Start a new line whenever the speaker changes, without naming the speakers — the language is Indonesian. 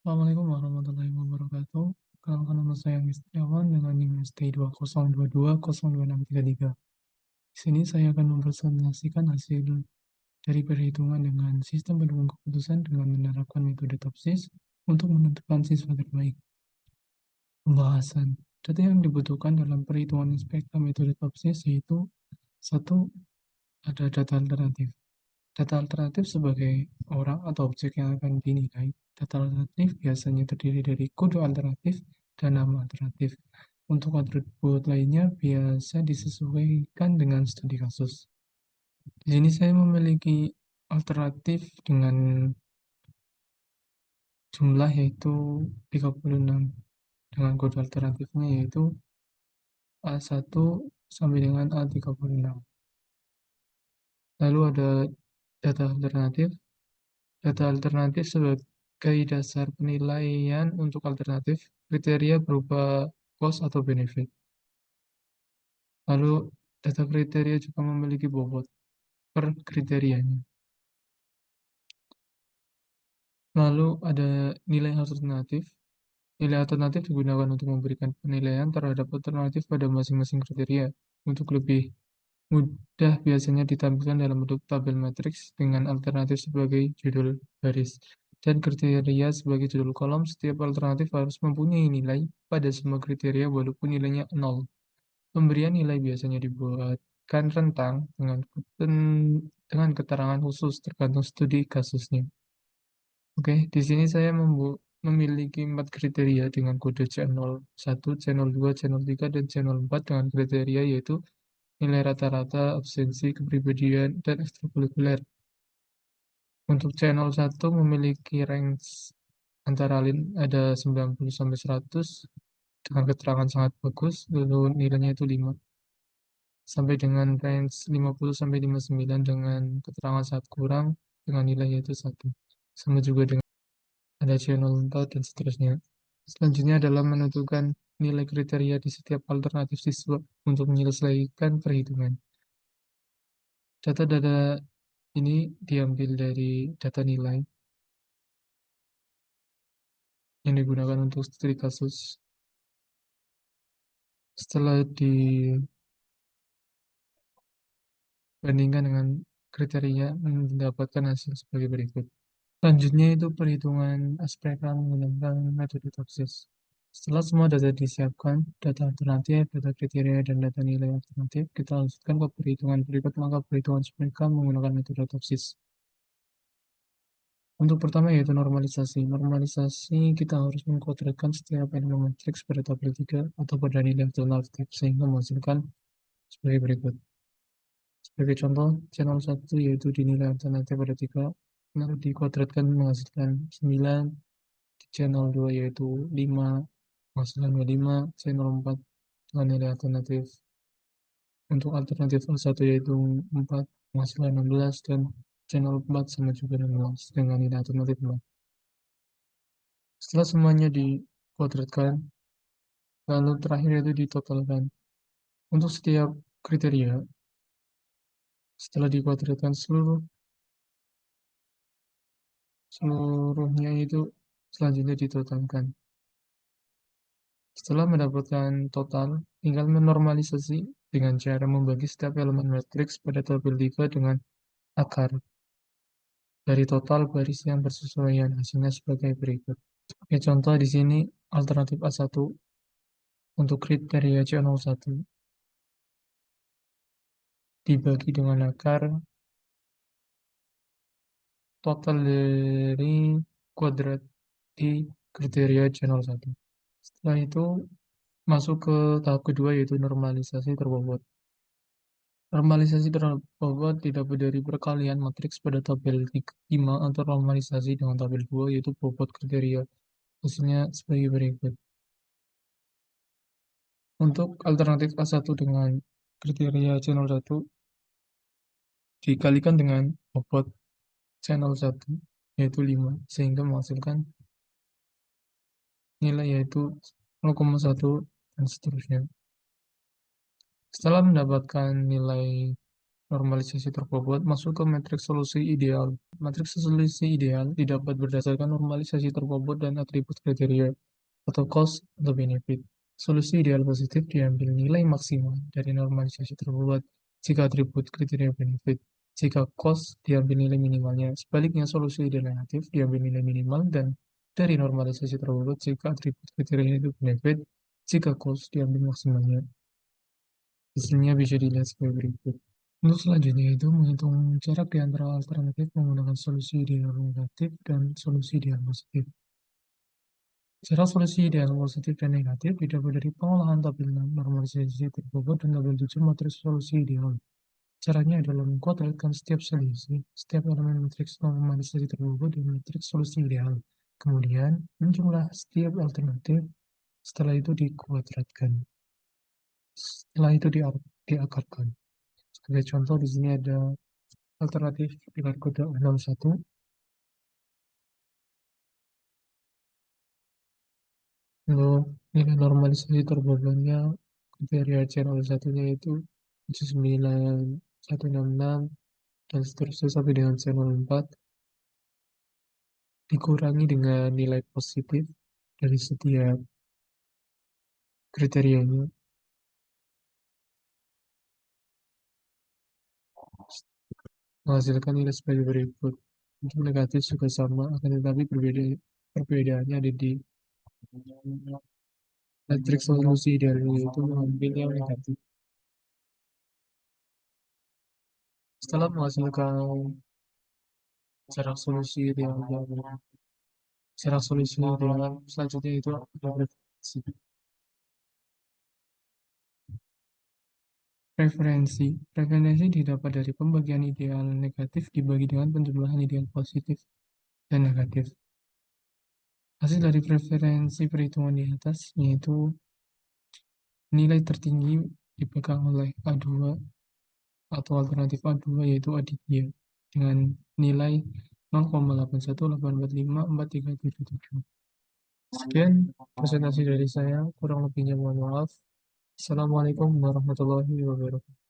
Assalamualaikum warahmatullahi wabarakatuh. Perkenalkan nama saya Agni Setiawan dengan NIM ST20220263. Di sini saya akan mempresentasikan hasil dari perhitungan dengan sistem pendukung keputusan dengan menerapkan metode TOPSIS untuk menentukan siswa terbaik. Pembahasan data yang dibutuhkan dalam perhitungan spektra metode TOPSIS yaitu satu, ada data alternatif. Data alternatif sebagai orang atau objek yang akan dinilai. Data alternatif biasanya terdiri dari kode alternatif dan nama alternatif. Untuk atribut lainnya biasa disesuaikan dengan studi kasus. Di sini saya memiliki alternatif dengan jumlah yaitu 36 dengan kode alternatifnya yaitu A1 sampai dengan A36. Lalu ada data alternatif. Data alternatif sebagai dasar penilaian untuk alternatif, kriteria berupa cost atau benefit. Lalu data kriteria juga memiliki bobot per kriterianya. Lalu ada nilai alternatif. Nilai alternatif digunakan untuk memberikan penilaian terhadap alternatif pada masing-masing kriteria. Untuk lebih mudah biasanya ditampilkan dalam bentuk tabel matriks dengan alternatif sebagai judul baris dan kriteria sebagai judul kolom. Setiap alternatif harus mempunyai nilai pada semua kriteria walaupun nilainya 0. Pemberian nilai biasanya dibuatkan rentang dengan keterangan khusus tergantung studi kasusnya. Oke, di sini saya memiliki 4 kriteria dengan kode C01, C02, C03, dan C04 dengan kriteria yaitu nilai rata-rata, absensi, kepribadian, dan ekstrakurikuler. Untuk C01 memiliki range antara lain ada 90 sampai 100 dengan keterangan sangat bagus, lalu nilainya itu 5. Sampai dengan range 50 sampai 59 dengan keterangan sangat kurang dengan nilai yaitu 1. Sama juga dengan ada C04 dan seterusnya. Selanjutnya adalah menentukan nilai kriteria di setiap alternatif siswa untuk menyelesaikan perhitungan. Data-data ini diambil dari data nilai yang digunakan untuk studi kasus. Setelah dibandingkan dengan kriteria, mendapatkan hasil sebagai berikut. Selanjutnya itu perhitungan aspek menggunakan metode TOPSIS. Setelah semua data disiapkan, data alternatif, data kriteria, dan data nilai alternatif, kita lanjutkan ke perhitungan berikut, maka perhitungan spektra menggunakan metode TOPSIS. Untuk pertama yaitu normalisasi. Normalisasi kita harus mengkodratkan setiap elemen matriks pada tabel 3 atau pada nilai alternatif sehingga menghasilkan sebagai berikut. Sebagai contoh, channel 1 yaitu dinilai alternatif pada 3, lalu dikuadratkan menghasilkan 9, di channel 2 yaitu 5, menghasilkan 25, channel 4 dengan nilai alternatif. Untuk alternatif A1 yaitu 4, menghasilkan 16, dan channel 4 sama juga 16 dengan nilai alternatif 4. Setelah semuanya dikuadratkan, lalu terakhir itu ditotalkan. Untuk setiap kriteria, setelah dikuadratkan seluruhnya itu selanjutnya ditotalkan. Setelah mendapatkan total, tinggal menormalisasi dengan cara membagi setiap elemen matriks pada tabel 3 dengan akar dari total baris yang bersesuaian, hasilnya sebagai berikut. Oke, contoh di sini alternatif A1 untuk kriteria C01 dibagi dengan akar total dari kuadrat di kriteria channel 1. Setelah itu masuk ke tahap kedua yaitu normalisasi terbobot. Normalisasi terbobot didapat dari perkalian matriks pada tabel 5 atau normalisasi dengan tabel 2 yaitu bobot kriteria. Hasilnya sebagai berikut. Untuk alternatif A1 dengan kriteria channel 1 dikalikan dengan bobot channel 1 yaitu 5 sehingga menghasilkan nilai yaitu 0,1 dan seterusnya. Setelah mendapatkan nilai Normalisasi terbobot masuk ke matriks solusi ideal. Matriks solusi ideal didapat berdasarkan normalisasi terbobot dan atribut kriteria atau cost atau benefit. Solusi ideal positif diambil nilai maksimal dari normalisasi terbobot jika atribut kriteria benefit. Jika cost diambil nilai minimalnya. Sebaliknya, solusi ideal negatif diambil nilai minimal dan dari normalisasi terbobot jika atribut kriteria itu benefit. Jika cost diambil maksimalnya. Hasilnya bisa dilihat sebagai berikut. Untuk selanjutnya itu menghitung jarak di antara alternatif menggunakan solusi ideal negatif dan solusi ideal positif. Jarak solusi ideal positif dan negatif didapat dari pengolahan tabel normalisasi terbobot dan tabel 7 matriks solusi ideal. Caranya adalah mengkuadratkan setiap selisih, setiap elemen matriks normalisasi terbobot dan matriks solusi ideal. Kemudian, menjumlah setiap alternatif, setelah itu dikuadratkan. Setelah itu diakarkan. Sebagai contoh, di sini ada alternatif dengan kode 61. Untuk nilai normalisasi terbobotnya kriteria channel satunya itu 79166 dan seterusnya sampai dengan channel 4 dikurangi dengan nilai positif dari setiap kriterianya menghasilkan nilai sebagai berikut. Untuk negatif juga sama, akan tetapi perbedaannya ada di matriks solusi dari itu mengambil yang negatif. Setelah menghasilkan jarak solusi ideal jarak solusi ideal selanjutnya itu ada referensi. Referensi didapat dari pembagian ideal negatif dibagi dengan penjumlahan ideal positif dan negatif. Hasil dari preferensi perhitungan di atas yaitu nilai tertinggi dipegang oleh A2 atau alternatif A2 yaitu Aditya dengan nilai 0,81845437. Sekian presentasi dari saya, kurang lebihnya mohon maaf. Assalamualaikum warahmatullahi wabarakatuh.